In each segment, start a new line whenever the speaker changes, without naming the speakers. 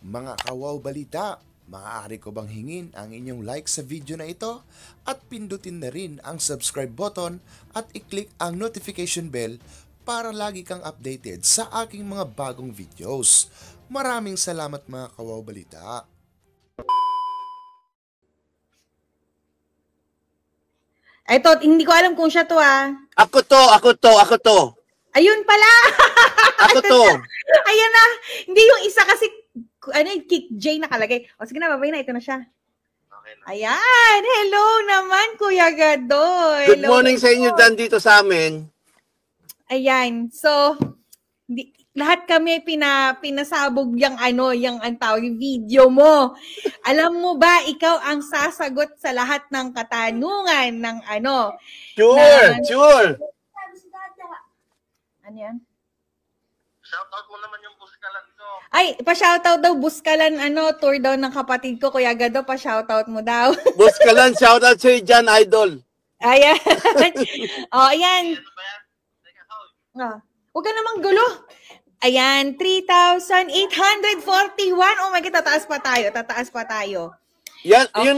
Mga kawaw balita, maaari ko bang hingin ang inyong like sa video na ito at pindutin na rin ang subscribe button at i-click ang notification bell para lagi kang updated sa aking mga bagong videos. Maraming salamat mga kawaw balita.
Eto, hindi ko alam kung siya to ah.
Ako to.
Ayun pala!
Ako to.
Ayan na! Hindi yung isa kasi, Kick J nakalagay. O sige na, babay na. Ito na siya. Ayan! Hello naman, Kuya Gado!
Good morning sa inyo dan dito sa amin.
Ayan. So, lahat kami pinasabog yung ang tawag, yung video mo. Alam mo ba, ikaw ang sasagot sa lahat ng katanungan ng
Sure.
Ano yan?
Shoutout mo naman yung Buskalan ko.
Ay, pa-shoutout daw, Buskalan, tour daw ng kapatid ko, Kuya Gado, pa-shoutout mo daw.
Buskalan, shoutout sa'yo dyan, idol.
Ayan. Ayan.
Ano ba yan? Teka, hold.
Huwag ka namang gulo. Ayan, 3,841. Oh my God, tataas pa tayo.
Yan,
Okay.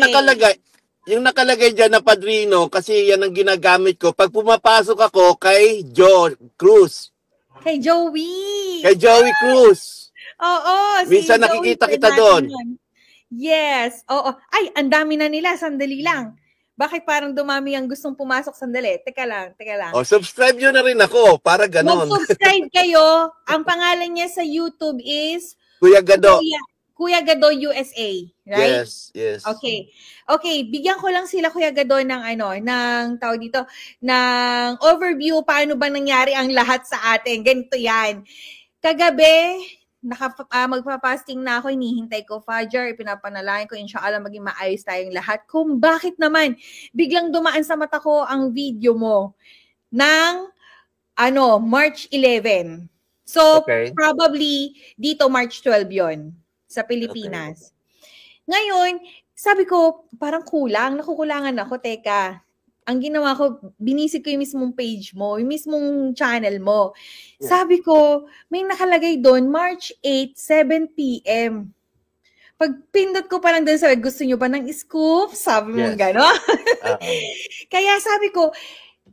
yung nakalagay dyan na padrino, kasi yan ang ginagamit ko. Pag pumapasok ako kay Joe Cruz.
Kay Joey.
Kay Joey Cruz.
Oo.
Minsan
Joey
nakikita kita doon.
Yes. Oo. Ay, ang dami na nila. Sandali lang. Bakit parang dumami ang gustong pumasok? Sandali. Teka lang.
O, subscribe nyo na rin ako, para ganon.
Mag-subscribe kayo. Ang pangalan niya sa YouTube is
Kuya Gado.
Kuya Gado USA. Right?
Yes.
Okay, bigyan ko lang sila Kuya Gado ng tawag dito, ng overview paano ba nangyari ang lahat sa atin. Ganito 'yan. Kagabi, magpa-fasting na ako, hinihintay ko Fajr, pinapanalangin ko inshallah maging maayos tayong lahat. Kung bakit naman biglang dumaan sa mata ko ang video mo ng March 11. So,
Okay.
probably dito March 12 'yon sa Pilipinas. Ngayon, sabi ko, parang nakukulangan ako. Teka, ang ginawa ko, binisig ko yung mismong page mo, yung mismong channel mo.
Yeah.
Sabi ko, may nakalagay doon, March 8, 7 p.m. Pag pindot ko pa lang doon, sabi, gusto nyo ba ng scoop? Sabi mo gano'n. Kaya sabi ko,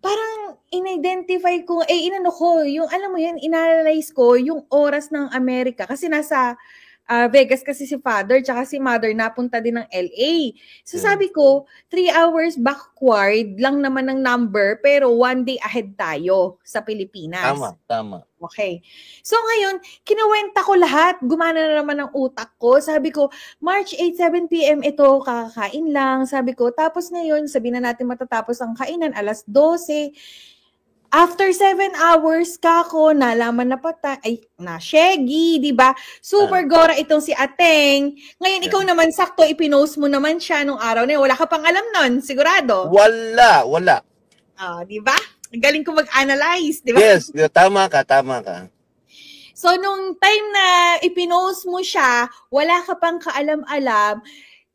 parang in-identify ko, yung alam mo yun, inanalyze ko yung oras ng Amerika. Kasi nasa Vegas kasi si father tsaka si mother napunta din ng LA. So sabi ko, 3 hours backward lang naman ng number pero 1 day ahead tayo sa Pilipinas.
Tama.
Okay. So ngayon, kinuwenta ko lahat. Gumana na naman ang utak ko. Sabi ko, March 8, 7 p.m. ito, kakakain lang. Sabi ko, tapos ngayon, sabihin na natin matatapos ang kainan, alas 12. After 7 hours kako, nalaman na na shaggy, di ba? Super gora itong si Ateng. Ngayon, ikaw naman, sakto, ipinost mo naman siya nung araw na yun. Wala ka pang alam nun, sigurado?
Wala.
Di ba? Ang galing ko mag-analyze, di ba?
Yes, tama ka.
So, nung time na ipinost mo siya, wala ka pang kaalam-alam,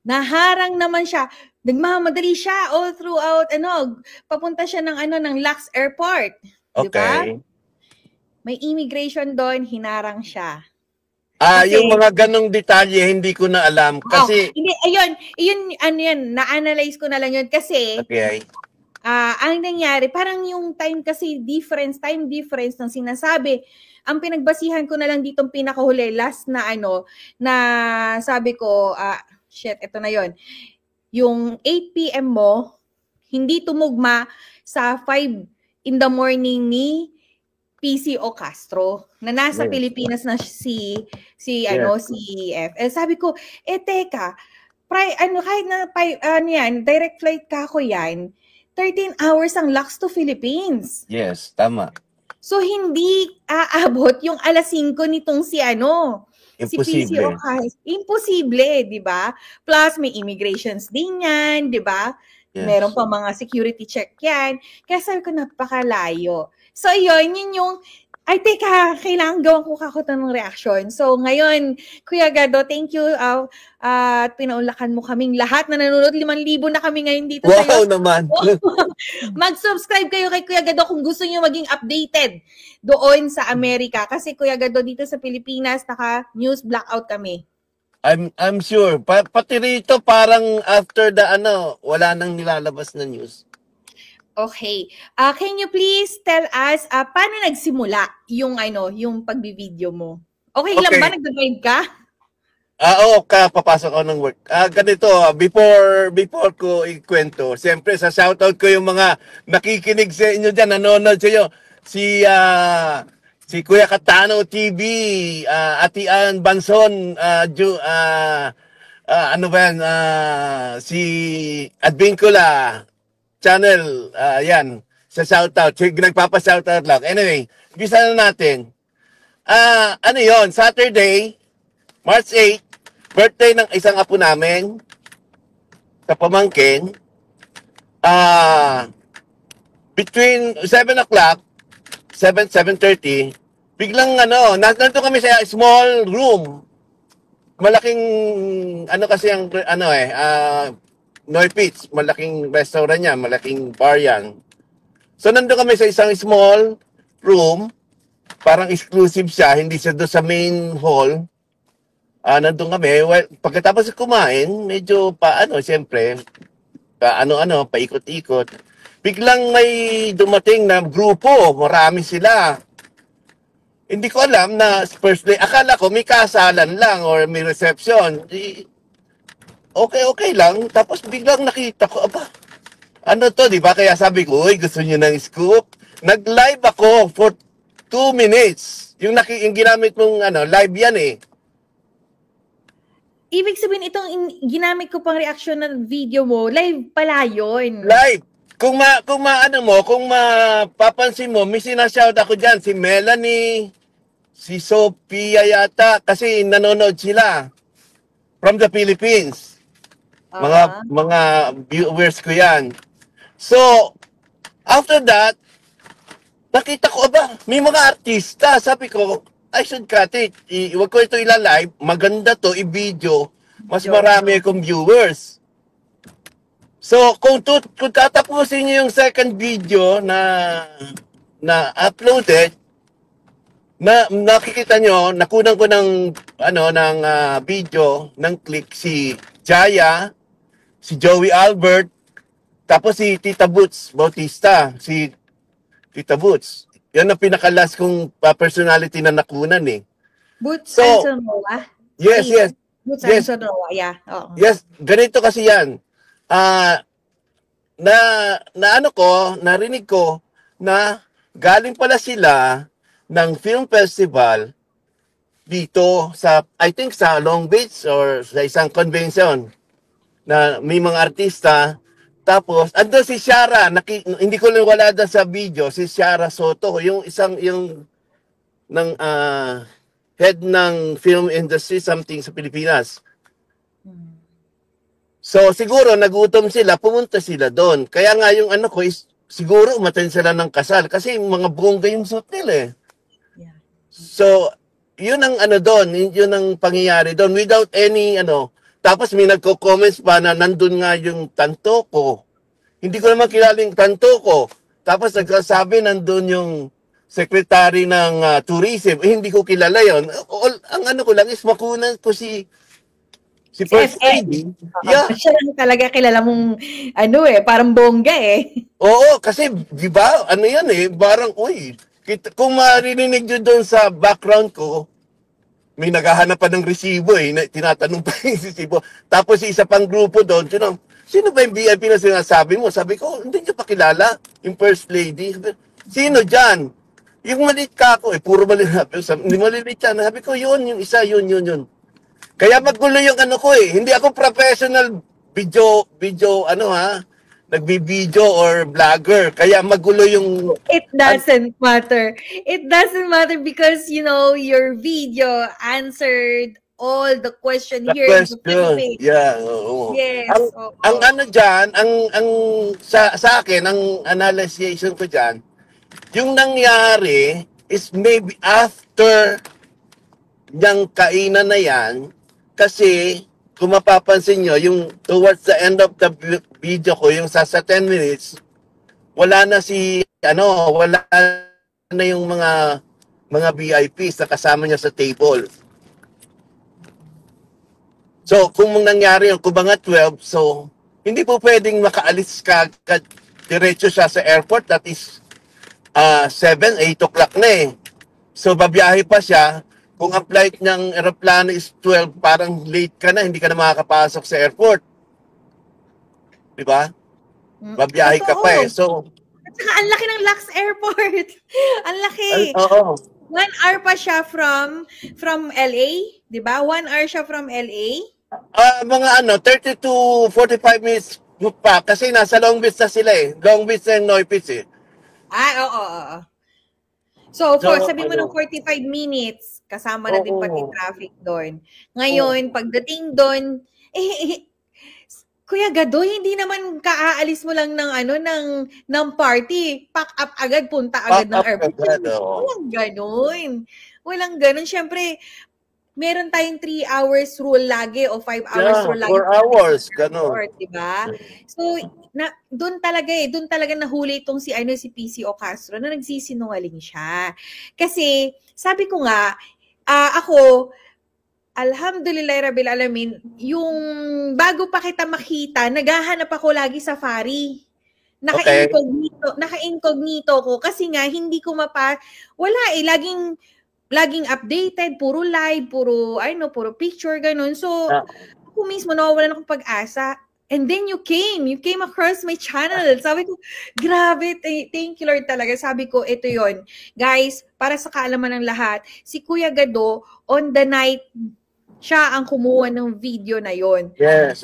naharang naman siya. Nagmamadali siya all throughout, papunta siya ng LAX Airport.
Okay.
Diba? May immigration doon, hinarang siya.
Yung mga ganong detalye, hindi ko na alam. Kasi,
hindi, ayun, na-analyze ko na lang yun kasi,
okay.
Ang nangyari, parang yung time difference ng sinasabi, ang pinagbasihan ko na lang ditong pinakahuli, last na na sabi ko, ito na yon. Yung 8 p.m. mo, hindi tumugma sa 5 in the morning ni PCO Castro na nasa Pilipinas na si EF. Sabi ko, teka, kahit na direct flight ka ko yan, 13 hours ang LAX to Philippines.
Yes, tama.
So, hindi aabot yung alas 5 nitong si
Imposible.
Imposible, di ba? Plus, may immigrations din yan, di ba?
Yes.
Meron pa mga security check yan. Kaya sabi ko, napakalayo. So, yun yung, teka, kailangan gawan ko ng reaction. So, ngayon, Kuya Gado, thank you. At pinaulakan mo kaming lahat na nanonood. 5,000 na kami ngayon dito.
Wow naman.
Mag-subscribe kayo kay Kuya Gado kung gusto nyo maging updated doon sa Amerika. Kasi Kuya Gado dito sa Pilipinas, naka-news blackout kami.
I'm sure. Pati rito parang after the wala nang nilalabas na news.
Okay. Can you please tell us paano nagsimula yung yung pagbi-video mo? Okay lang ba
Okay.
nagda-drive ka?
Oo, papasok ako ng work. Ganito, before ko ikwento, siyempre sa shoutout ko yung mga nakikinig sa inyo dyan, nanonood sa inyo. Si Kuya Katano TV, Ati Ann Banson, ano ba yan, si Advincula Channel, yan, sa shoutout. Nagpapa-shoutout lang. Anyway, umpisa na natin. Ano yon Saturday, March 8, birthday ng isang apo namin sa pamangkin. Between 7 o'clock, 7:30, biglang nandito kami sa small room. Malaking, kasi ang, Noy Pits, malaking restaurant yan, malaking bar yan. So, nandito kami sa isang small room, parang exclusive siya, hindi siya doon sa main hall. Nandun kami. Well, pagkatapos kumain, medyo siyempre, paikot-ikot. Biglang may dumating na grupo, marami sila. Hindi ko alam na first day, akala ko may kasalan lang or may reception. Okay lang. Tapos biglang nakita ko, ano to, di ba? Kaya sabi ko, uy, gusto niyo ng scoop? Nag-live ako for 2 minutes. Yung ginamit mong live yan eh.
Ibig sabihin itong ginamit ko pang reaction na video mo, live pala yun.
Live. Kung mapapansin mo, may sinashout ako dyan, si Melanie, si Sophia yata, kasi nanonood sila from the Philippines. Mga viewers ko yan. So, after that, nakita ko, may mga artista. Sabi ko, I should cut it. Huwag ko ito ila-live. Maganda to, i-video. Mas marami akong viewers. So, kung tatapusin niyo yung second video na uploaded, nakikita nyo, nakunan ko ng video, ng click si Jaya, si Joey Albert, tapos si Tita Boots Bautista, si Tita Boots. Yan ang pinakalas kong personality na nakunan eh. Boots
Ansonoa?
Yes.
Boots Ansonoa, yeah. Oh.
Yes, ganito kasi yan. Narinig ko na galing pala sila ng film festival dito I think sa Long Beach or sa isang convention na may mga artista. Tapos, andun si Shara, hindi ko lang wala doon sa video, si Shara Soto, yung head ng film industry, something sa Pilipinas. So, siguro, nagutom sila, pumunta sila doon. Kaya nga yung siguro, umattend sila ng kasal, kasi mga bongga yung suit nila eh.
Yeah.
So, yun ang doon, yun ang pangyayari doon, without any, tapos may nagko-comments pa na nandun nga yung tanto ko. Hindi ko naman kilala yung tanto ko. Tapos nagsasabi nandun yung secretary ng tourism. Hindi ko kilala yon. Ang ko lang is makunan ko si First Lady.
Yeah. Siya lang talaga kilala mong parang bongga eh.
Oo, kasi di ba, yan eh, parang, kung marinig nyo doon sa background ko, may naghahanap pa ng resibo eh, tinatanong pa yung resibo. Tapos isa pang grupo doon, sino ba yung VIP na sinasabi mo? Sabi ko, hindi nyo pa kilala yung First Lady. Sino dyan? Yung maliit ka ako, puro maliit. Hindi maliit yan. Sabi ko, yun, yung isa, yun. Kaya magulo yung ko eh. Hindi ako professional video, nagbi-video or vlogger. Kaya magulo yung...
It doesn't matter. It doesn't matter because, your video answered all the question here in the Philippines.
Yeah, oo.
Yes.
Ang dyan, sa akin, ang analysis ko dyan, yung nangyari is maybe after yung kainan na yan, kasi kung mapapansin nyo, yung towards the end of the video ko, yung sa 10 minutes, wala na wala na yung mga VIPs na kasama niya sa table. So, kung nangyari yung kung mga 12, so, hindi po pwedeng makaalis ka diretso siya sa airport, that is 7, 8 o'clock na eh. So, babiyahe pa siya. Kung ang flight ng aeroplano is 12, parang late ka na, hindi ka na makakapasok sa airport. Diba? Babiyahe ka pa eh. So,
at saka ang laki ng Lux Airport. Ang laki.
Oo.
1 hour pa siya from LA, 'di ba? 1 hour siya from LA.
Mga 30 to 45 minutes pa kasi nasa Long Beach na sila eh. Long Beach and Neupiz eh.
Oo. So, sabi mo
ano,
ng 45 minutes, kasama na din pati traffic doon. Ngayon, pagdating doon, Kuya Gadoy, hindi naman kaaalis mo lang ng party. Pack up agad, punta agad ng airport. Walang ganun. Siyempre, meron tayong 3 hours rule lagi o 5 hours rule lagi.
4 hours, ganun.
Diba? So, doon talaga nahuli itong si PCO Castro na nagsisinungaling siya. Kasi, sabi ko nga, ako, alhamdulillah Rabbil Alamin, yung bago pa kita makita, naghahanap ako lagi sa Safari. Naka-incognito ko kasi nga hindi ko wala eh, laging updated, puro live, puro picture ganun. So, ako mismo nawawalan akong pag-asa. And then you came across my channel. Sabi ko, grabe, thank you Lord talaga. Sabi ko, ito yon. Guys, para sa kaalaman ng lahat, si Kuya Gado, on the night, siya ang kumuha ng video na yon.
Yes.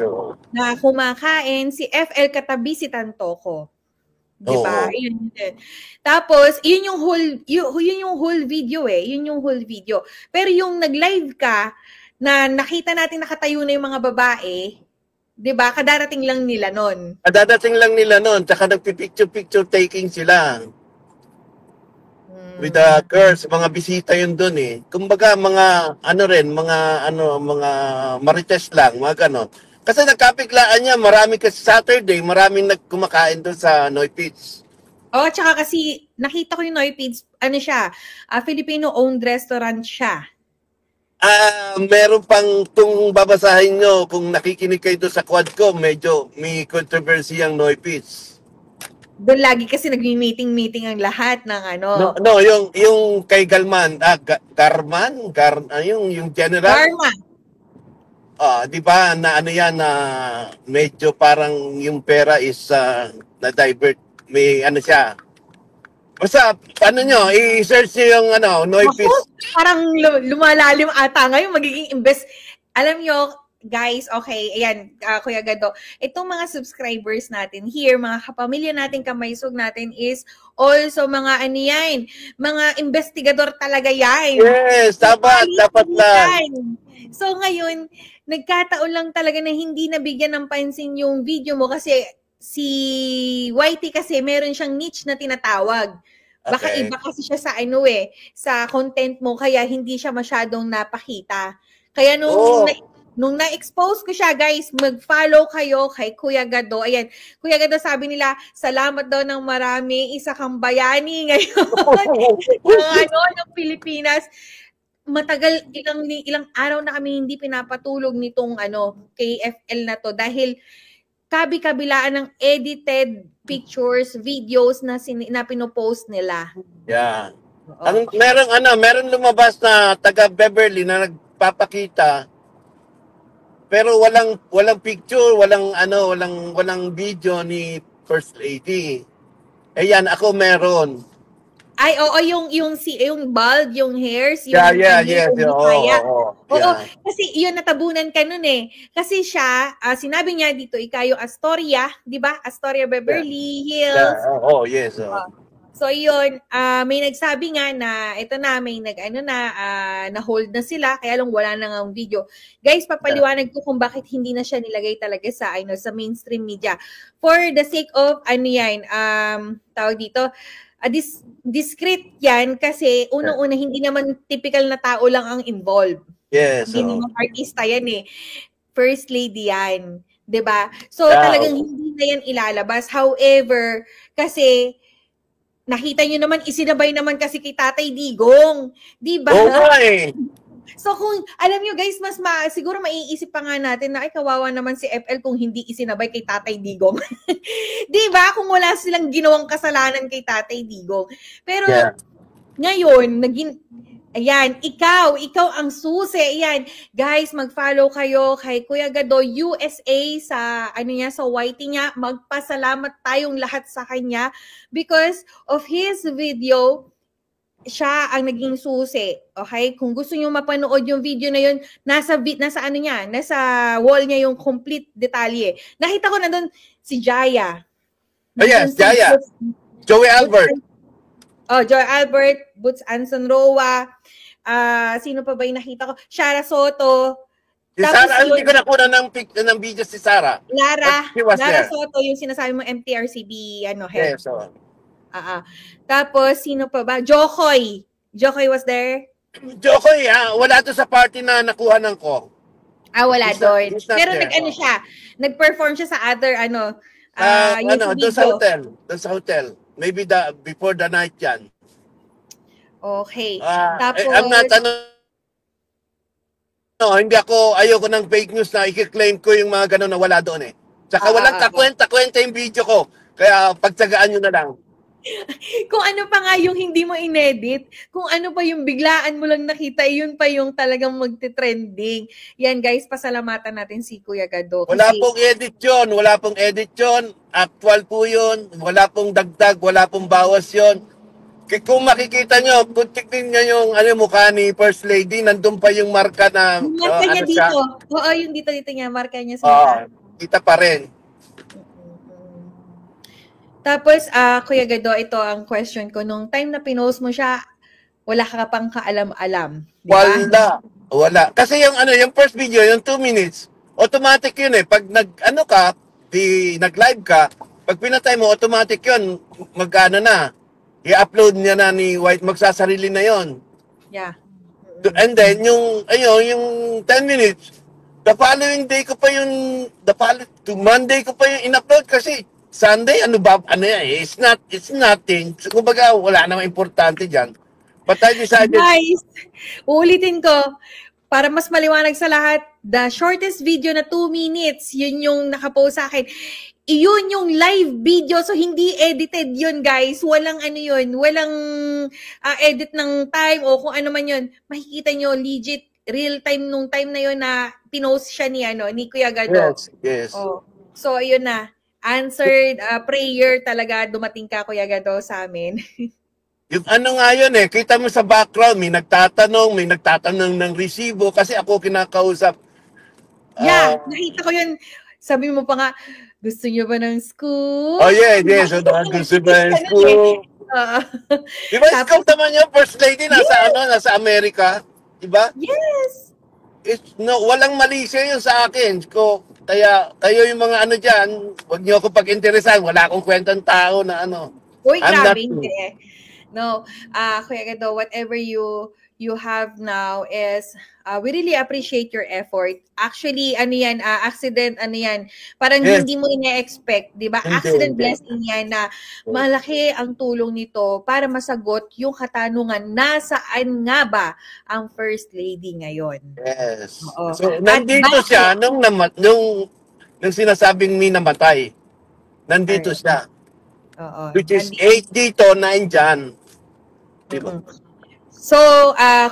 Na kumakain, si FL katabi si Tantoko. Diba? Yun. Tapos, yun yung whole video eh. Yun yung whole video. Pero yung nag-live ka, na nakita natin nakatayo na yung mga babae, diba? Kadarating lang nila nun.
Tsaka nagpipicture taking sila. With the girls, mga bisita yun dun eh. Kumbaga mga mga marites lang, mga ganon. Kasi nagkapiglaan niya, marami kasi Saturday, maraming nagkumakain doon sa Neupiz.
Tsaka kasi nakita ko yung Neupiz, Filipino-owned restaurant siya.
Meron pang tung babasahin nyo, kung nakikinig kayo doon sa Quadcom, medyo may controversy ang Neupiz.
Doon lagi kasi nagmi-meeting ang lahat ng
No, yung kay Galman, yung general.
Garma.
Di ba na na medyo parang yung pera is na divert, may siya. Basta i-search niyo yung Neupiz.
Parang lumalalim ata ngayon magiging alam nyo, guys, okay, ayan, Kuya Gado, itong mga subscribers natin here, mga kapamilya natin, kamaysog natin is also mga mga investigador talaga yan.
Yes, dapat lang.
So ngayon, nagkataon lang talaga na hindi nabigyan ng pansin yung video mo kasi si Whitey kasi meron siyang niche na tinatawag. Baka iba kasi siya sa sa content mo kaya hindi siya masyadong napakita. Kaya nung na-expose ko siya, guys, mag-follow kayo kay Kuya Gado. Ayan, Kuya Gado, sabi nila, salamat daw ng marami, isa kang bayani ngayon. ng Pilipinas. Matagal, ilang araw na kami hindi pinapatulog nitong KFL na to dahil kabi-kabilaan ng edited pictures, videos na pinopost nila.
Yeah. Meron lumabas na taga Beverly na nagpapakita pero walang picture, walang video ni First Lady. Ayan, ako meron.
Ay, oo, yung bald, yung hairs,
yes.
Oo, kasi yun natabunan ka nun eh. Kasi siya, sinabi niya dito, yung Astoria, di ba? Astoria Beverly Hills.
Yes.
So yun, may nagsabi nga na ito na, may na-hold na sila, kaya lang wala na ng video. Guys, papaliwanag ko kung bakit hindi na siya nilagay talaga sa mainstream media. For the sake of tawag dito, discreet yan kasi unang-una hindi naman typical na tao lang ang involved.
Yes.
Hindi naman artista yan eh. First lady yan. 'Di ba? So talagang hindi na yan ilalabas. However, kasi nakita nyo naman, isinabay naman kasi kay Tatay Digong. 'Di ba? So kung, alam nyo guys, siguro maiisip pa nga natin na ay kawawa naman si FL kung hindi isinabay kay Tatay Digong. Di ba? Kung wala silang ginawang kasalanan kay Tatay Digong. Pero ngayon, ayan, ikaw ang susi. Ayan, guys, mag-follow kayo kay Kuya Gado USA sa, sa YT niya. Magpasalamat tayong lahat sa kanya because of his video. Siya ang naging susi. Okay? Kung gusto niyo mapanood yung video na yun, nasa wall niya yung complete detalye. Nakita ko na doon si Jaya.
Oh yes, Jaya. Joey Albert.
Joey Albert, Boots Anson Roa. Sino pa ba yung nakita ko? Shara Soto.
Si Sarah, hindi ko nakuha ng video si Sarah.
Lara Soto, yung sinasabi mo MTRCB, head.
Yes, so.
Tapos, sino pa ba? Jokoy. Jokoy was there?
Jokoy, wala to sa party na nakuhanan ko.
Wala doon. Pero siya, nag-perform siya sa other,
doon sa hotel. Doon sa hotel. Maybe before the night yan.
Okay.
Tapos, I'm not, ayoko ng fake news na i-claim ko yung mga gano'n na wala doon eh. Tsaka walang kakwenta-kwenta yung video ko. Kaya pagtsagaan nyo na lang.
Kung ano pa nga yung hindi mo inedit, kung ano pa yung biglaan mo lang nakita, yun pa yung talagang magte-trending. Yan guys, pasalamatan natin si Kuya Gado.
Wala pong edit yun. Actual po yun. Wala pong dagdag, wala pong bawas yun. Kung makikita nyo, kung tignan nyo yung mukha ni First Lady, nandun pa yung marka na...
Yung marka niya dito. Oo, yung dito niya, marka niya sa
kita pa rin.
Tapos, Kuya Gado, ito ang question ko. Nung time na pinost mo siya, wala ka pang kaalam-alam. Diba?
Wala. Kasi yung first video, yung 2 minutes, automatic yun eh. Pag nag-live ka, pag pinatay mo, automatic yun. I-upload niya na ni White, magsasarili na yon.
Yeah.
And then, yung 10 minutes, the following day ko pa Monday ko pa yung in-upload kasi Sunday, it's nothing. So, kumbaga, wala namang importante dyan. But I decided...
Guys, uulitin ko, para mas maliwanag sa lahat, the shortest video na 2 minutes, yun yung nakapost sa akin. Iyon yung live video, so hindi edited yun, guys. Walang walang edit ng time o kung ano man yun. Makikita nyo, legit, real time nung time na yun na pinost siya ni Kuya Gado.
Yes.
So, ayun na. Answered prayer talaga dumating ka, Kuya Gado, sa amin.
Yung nga yun eh, kita mo sa background, may nagtatanong ng resibo kasi ako kinakausap.
Nakita ko yun. Sabi mo pa nga, gusto niyo ba ng school?
Oh yes. Gusto ba ng school? Diba, scout naman yung First Lady nasa Amerika? Diba?
Yes.
Walang mali siya yun sa akin. Kaya kayo yung mga dyan, huwag niyo ako pag-interesan. Wala akong kwentang tao na
Uy, grabe, hindi eh. No, Kuya Gado, whatever you have now is, we really appreciate your effort. Actually, accident, parang hindi mo ina-expect, di ba? Accident blessing yan na malaki ang tulong nito para masagot yung katanungan, nasaan nga ba ang First Lady ngayon?
Yes. So, nandito siya nung sinasabing may namatay. Nandito siya. Which is 8 dito, 9 dyan. Diba?
So,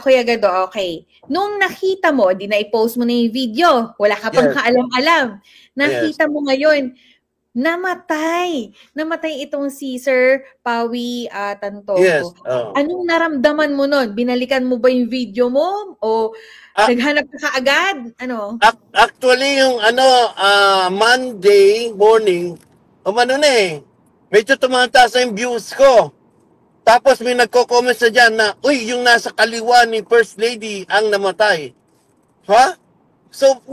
Kuya Gado, okay. Nung nakita mo, di na i-post mo na yung video. Wala ka pang kaalam-alam. Nakita mo ngayon, namatay. Namatay itong si Sir Pawi Tantoco.
Yes.
Anong naramdaman mo nun? Binalikan mo ba yung video mo? O naghanap ka kaagad?
Actually, yung Monday morning, medyo tumataas na yung views ko. Tapos may nagko-comment sa dyan na, uy, yung nasa kaliwa ni First Lady ang namatay. Ha? So,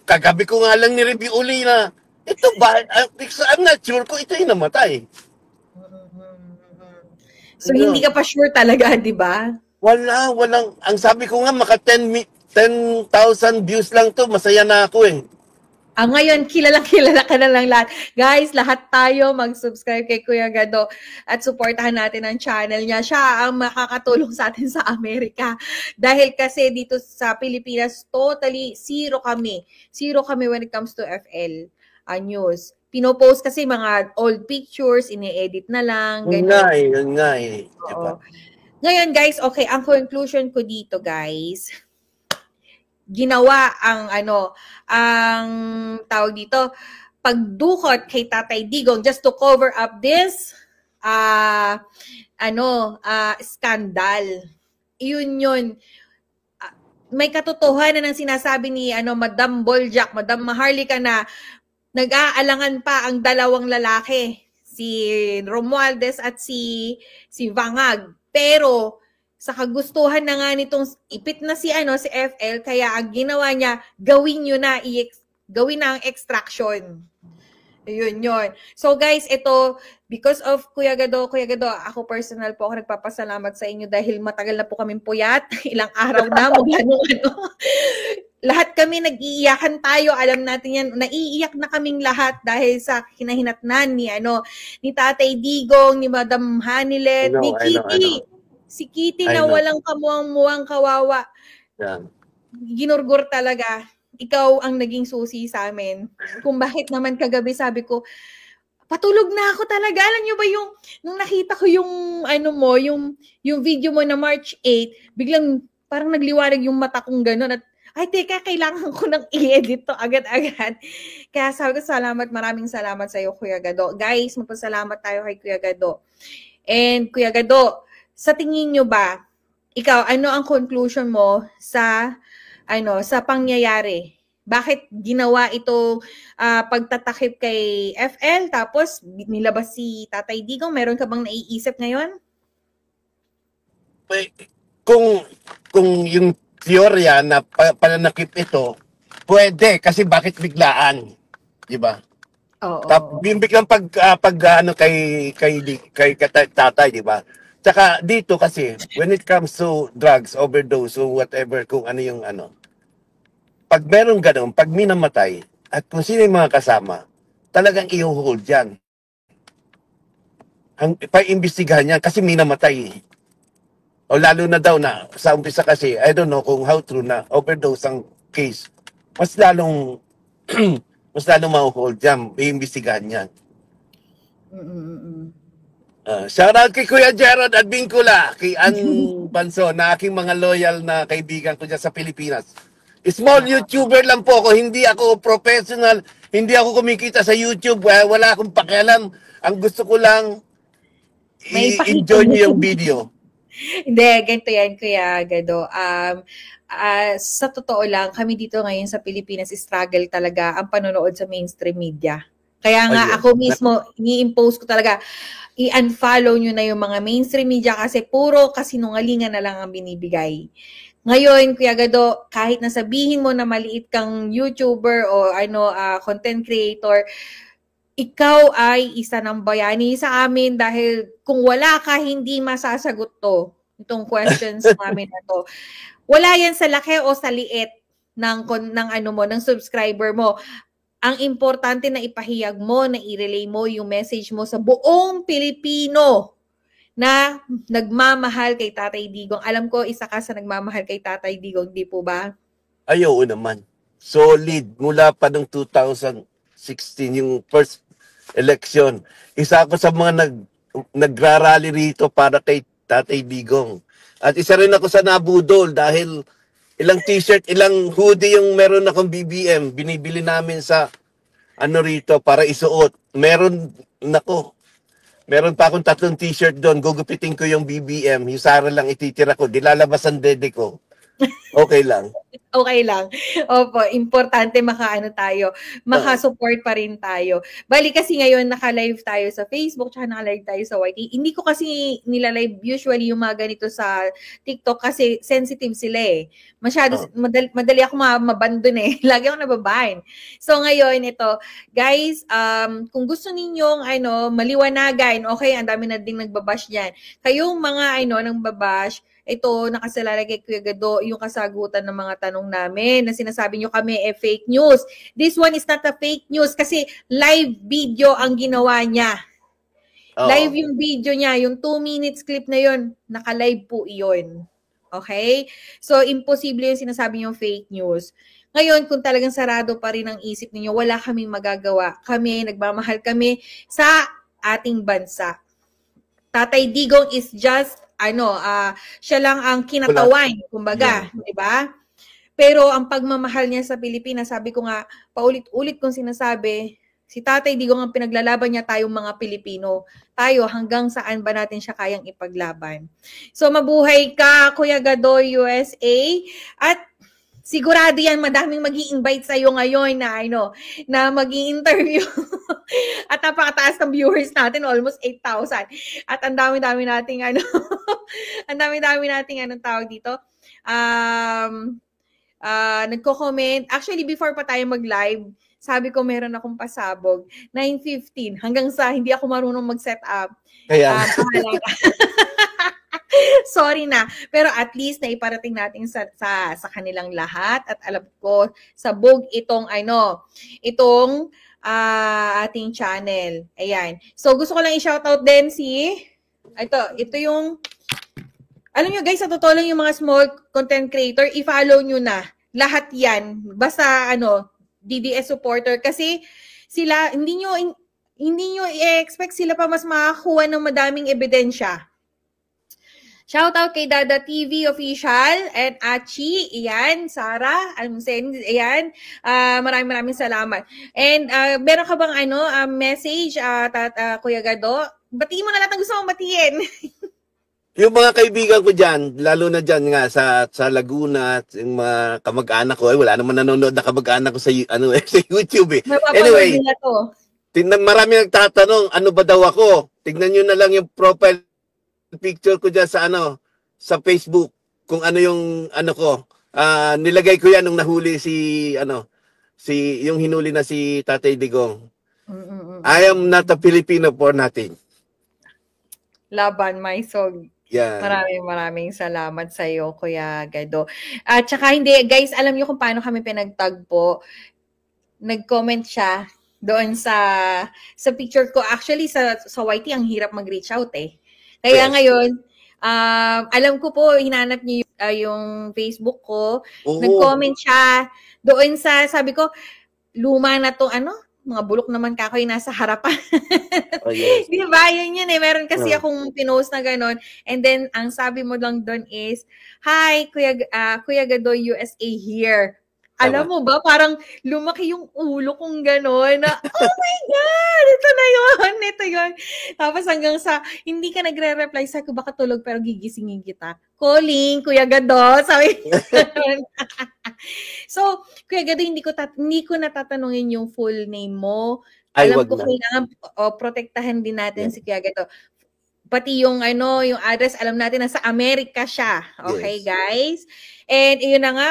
kagabi ko nga lang ni-review uli na, ito ba? I'm not sure kung ito yung namatay.
So, hindi ka pa sure talaga, di ba?
Walang. Ang sabi ko nga, maka 10,000 views lang to, masaya na ako eh.
Ngayon, kilala ka na lang lahat. Guys, lahat tayo mag-subscribe kay Kuya Gado at supportahan natin ang channel niya. Siya ang makakatulong sa atin sa Amerika. Dahil kasi dito sa Pilipinas, totally zero kami. Zero kami when it comes to FL news. Pinopost kasi mga old pictures, ini-edit na lang.
Yun nga eh. Diba?
Ngayon, guys, okay, ang conclusion ko dito, guys, ginawa ang tawag dito, pagdukot kay Tatay Digong just to cover up this scandal. Yun. May katotohanan ng sinasabi ni Madam Boljak, Madam Maharlika na nag-aalangan pa ang dalawang lalaki, si Romualdez at si Vangag. Pero sa kagustuhan na nga nitong ipit na si FL, kaya ang ginawa niya, gawin na ang extraction. Yun. So guys, ito, because of Kuya Gado, ako personal po, ako nagpapasalamat sa inyo dahil matagal na po kaming puyat, ilang araw na, mula nung lahat kami nag-iiyakan tayo, alam natin yan, naiiyak na kaming lahat dahil sa hinahinatnan ni Tatay Digong, ni Madam Hanilet, ni Kitty. Si Kitty na walang kamuang-muang kawawa.
Yeah.
Ginurgur talaga. Ikaw ang naging susi sa amin. Kung bakit naman kagabi sabi ko, patulog na ako talaga. Alam niyo ba nung nakita ko yung video mo na March 8, biglang parang nagliwanag yung mata kong gano'n at ay, teka, kailangan ko nang i-edit to agad-agad. Kaya sabi ko, maraming salamat sa iyo, Kuya Gado. Guys, magpasalamat tayo kay Kuya Gado. And Kuya Gado, sa tingin nyo ba, ikaw, ano ang conclusion mo sa pangyayari? Bakit ginawa ito pagtatakip kay FL tapos nilabas si Tatay Digong? Meron ka bang naiisip ngayon?
Kung yung teorya na pananakip ito, pwede kasi bakit biglaan? Di ba?
Oo.
Biglang kay tatay, di ba? Tsaka dito kasi, when it comes to drugs, overdose, o whatever, kung ano yung pag meron ganun, pag minamatay, at kung sino yung mga kasama, talagang i-hold yan. Pa-imbestigahan yan, kasi minamatay. O lalo na daw na, sa umpisa kasi, I don't know kung how true na overdose ang case, mas lalong ma-hold yan, i-imbestigahan yan. Shout out kay Kuya Gerald at Bincula, kay Ann Banso, na aking mga loyal na kaibigan ko dyan sa Pilipinas. Small YouTuber lang po ako, hindi ako professional, hindi ako kumikita sa YouTube, wala akong pakialam. Ang gusto ko lang, i-enjoy niyo yung video.
Hindi, ganito yan, Kuya Gado. Sa totoo lang, kami dito ngayon sa Pilipinas, struggle talaga ang panonood sa mainstream media. Kaya nga ako mismo, ni-impose ko talaga, i-unfollow nyo na yung mga mainstream media kasi puro kasinungalingan na lang ang binibigay. Ngayon, Kuya Gado, kahit nasabihin mo na maliit kang YouTuber o content creator, ikaw ay isa ng bayani sa amin dahil kung wala ka, hindi masasagot itong questions namin na to. Wala yan sa laki o sa liit ng subscriber mo. Ang importante na ipahayag mo, na i-relay mo yung message mo sa buong Pilipino na nagmamahal kay Tatay Digong. Alam ko, isa ka sa nagmamahal kay Tatay Digong, di po ba?
Ay, oo naman. Solid. Mula pa ng 2016, yung first election. Isa ako sa mga nagrarally rito para kay Tatay Digong. At isa rin ako sa nabudol dahil ilang t-shirt, ilang hoodie yung meron akong BBM. Binibili namin sa rito para isuot. Meron pa akong 3 t-shirt doon. Gugupitin ko yung BBM. Yung Sara lang ititira ko. Dilalabas ang dede ko. Okay lang.
Okay lang. Opo, importante makasupport pa rin tayo. Bali kasi ngayon naka-live tayo sa Facebook, tsaka naka-live tayo sa YT. Hindi ko kasi nila-live usually yung mga ganito sa TikTok kasi sensitive sila eh. Masyado, madali ako mabandon eh. Lagi ako nababahin. So ngayon ito, guys, kung gusto ninyong maliwanagan, okay, ang dami na ding nagbabash diyan. Kayong mga nang babash, ito nakasalalagay kay Kuya Gado yung kasagutan ng mga tanong namin na sinasabi nyo kami fake news. This one is not a fake news kasi live video ang ginawa niya.
Oo.
Live yung video niya, yung 2 minutes clip na yun, naka-live po iyon. Okay? So, imposible yung sinasabi yung fake news. Ngayon, kung talagang sarado pa rin ang isip ninyo, wala kaming magagawa. Kami, nagmamahal kami sa ating bansa. Tatay Digong is just, siya lang ang kinatawan, kumbaga, di ba? Pero ang pagmamahal niya sa Pilipinas, sabi ko nga, paulit-ulit kong sinasabi, si Tatay Digong ang pinaglalaban niya tayong mga Pilipino. Tayo, hanggang saan ba natin siya kayang ipaglaban? So, mabuhay ka, Kuya Gadoy USA. At sigurado yan, madaming mag-i-invite sa'yo ngayon na mag-i-interview. At napakataas ng viewers natin, almost 8,000. At ang dami-dami nating ang dami-dami nating tawag dito. Nagko-comment. Actually, before pa tayo mag-live, sabi ko meron akong pasabog. 9:15 hanggang sa hindi ako marunong mag-set up.
Kaya.
Sorry na. Pero at least naiparating natin sa kanilang lahat at alam ko sabog itong ating channel. Ayan. So gusto ko lang i-shoutout din ito yung alam nyo guys, sa totoo lang yung mga small content creator, i-follow nyo na. Lahat yan. Basta DDS supporter kasi sila hindi nyo i-expect sila pa mas makakuha ng madaming ebidensya. Shoutout kay Dada TV Official and Achi, iyan, Sarah, Almusen, iyan. Maraming salamat. And meron ka bang message Kuya Gado? Batiin mo na lahat ng gusto mong batiin.
Yung mga kaibigan ko dyan, lalo na dyan nga sa Laguna, yung mga kamag-anak ko, wala naman nanonood na kamag-anak ko sa sa YouTube eh. Anyway, marami nagtatanong, ano ba daw ako? Tignan nyo na lang yung profile picture ko dyan sa Facebook, kung ano yung ko. Nilagay ko yan nung nahuli yung hinuli na si Tatay Digong. I am not a Filipino for nothing.
Laban, my song.
Yeah.
Maraming salamat sa iyo, Kuya Gado. At saka hindi, guys, alam niyo kung paano kami pinagtagpo. Nag-comment siya doon sa picture ko. Actually, sa YT, ang hirap mag-reach out eh. Kaya ngayon, alam ko po, hinanap niyo yung Facebook ko. Nag-comment siya doon sabi ko, luma na to mga bulok naman kakoy nasa harapan.
Oh, yes.
Di ba? Yun eh. Meron kasi akong pinost na gano'n. And then, ang sabi mo lang doon is, Hi, Kuya Gadoy USA here. Alam mo ba, parang lumaki yung ulo kong gano'n na, oh my God, ito yun. Tapos hanggang sa, hindi ka nagre-reply, sabi ko, baka tulog pero gigisingin kita. Calling, Kuya Gado. Sabi So, Kuya Gado, hindi ko natatanungin yung full name mo. Alam ko kailangan protektahan din natin si Kuya Gado. Pati yung yung address, alam natin na sa Amerika siya. Okay, yes. Guys? And yun na nga,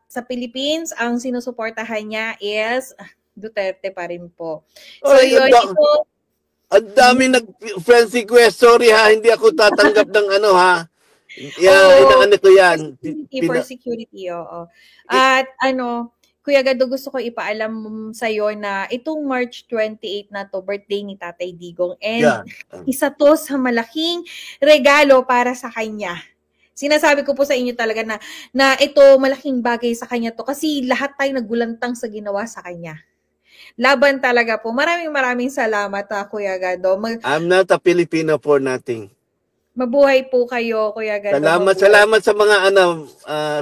sa Philippines, ang sinusuportahan niya is Duterte pa rin po. So, yun, ito.
Ang dami nag-friends request. Sorry ha, hindi ako tatanggap ng ha. Inaano ko yan.
For security, oo. At Kuya Gado, gusto ko ipaalam sa'yo na itong March 28 na to, birthday ni Tatay Digong. And isa to sa malaking regalo para sa kanya. Sinasabi ko po sa inyo talaga na ito malaking bagay sa kanya to kasi lahat tayo naggulantang sa ginawa sa kanya. Laban talaga po. Maraming salamat Kuya Gado.
I'm not a Filipino for nothing.
Mabuhay po kayo, Kuya Gado.
Salamat sa mga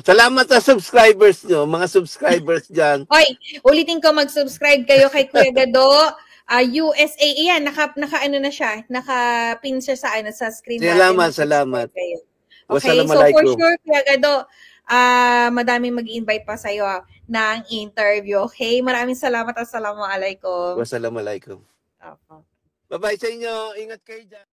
salamat sa subscribers nyo, mga subscribers dyan.
Hoy, ulitin ko mag-subscribe kayo kay Kuya Gado. USA, yan, naka na siya, naka-pin siya sa screen natin.
Salamat.
Okay, so for sure, Kuya Gado, madaming mag-invite pa sa'yo ng interview. Okay, maraming salamat. Assalamualaikum.
Wassalamualaikum. Bye-bye sa inyo. Ingat kayo dyan.